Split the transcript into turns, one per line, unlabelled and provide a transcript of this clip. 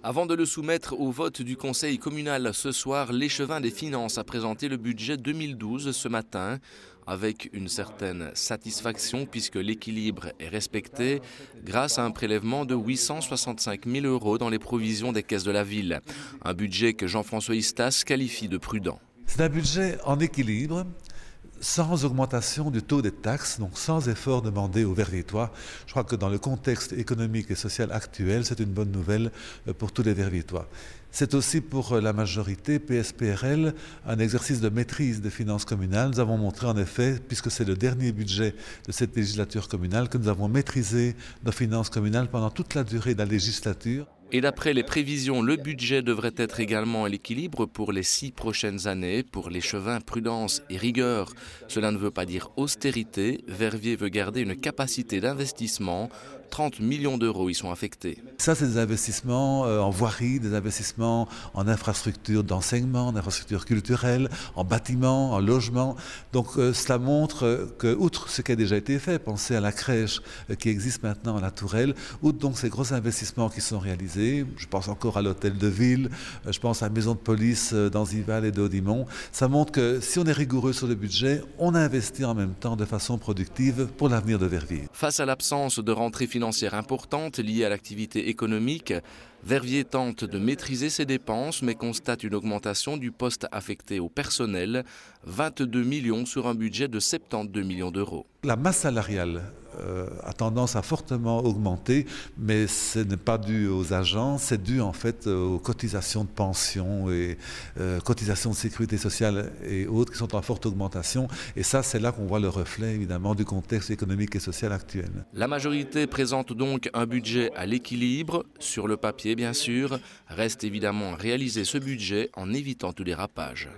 Avant de le soumettre au vote du conseil communal ce soir, l'échevin des finances a présenté le budget 2012 ce matin, avec une certaine satisfaction puisque l'équilibre est respecté grâce à un prélèvement de 865 000 € dans les provisions des caisses de la ville. Un budget que Jean-François Istas qualifie de prudent.
C'est un budget en équilibre, sans augmentation du taux des taxes, donc sans effort demandé aux Verviétois. Je crois que dans le contexte économique et social actuel, c'est une bonne nouvelle pour tous les Verviétois. C'est aussi pour la majorité PSPRL un exercice de maîtrise des finances communales. Nous avons montré en effet, puisque c'est le dernier budget de cette législature communale, que nous avons maîtrisé nos finances communales pendant toute la durée de la législature.
Et d'après les prévisions, le budget devrait être également à l'équilibre pour les 6 prochaines années. Pour l'échevin, prudence et rigueur. Cela ne veut pas dire austérité. Verviers veut garder une capacité d'investissement. 30 millions d'euros y sont affectés.
Ça, c'est des investissements en voirie, des investissements en infrastructures d'enseignement, en infrastructures culturelles, en bâtiments, en logements. Donc cela montre que, outre ce qui a déjà été fait, pensez à la crèche qui existe maintenant à la Tourelle, outre donc ces gros investissements qui sont réalisés, je pense encore à l'hôtel de ville, je pense à la maison de police d'Anzival et d'Audimont, ça montre que si on est rigoureux sur le budget, on investit en même temps de façon productive pour l'avenir de Verviers.
Face à l'absence de rentrée financière importante liée à l'activité économique, Verviers tente de maîtriser ses dépenses mais constate une augmentation du poste affecté au personnel, 22 millions sur un budget de 72 millions d'euros.
La masse salariale a tendance à fortement augmenter, mais ce n'est pas dû aux agents, c'est dû en fait aux cotisations de pension et cotisations de sécurité sociale et autres qui sont en forte augmentation. Et ça, c'est là qu'on voit le reflet évidemment du contexte économique et social actuel.
La majorité présente donc un budget à l'équilibre, sur le papier bien sûr. Reste évidemment à réaliser ce budget en évitant tout dérapage.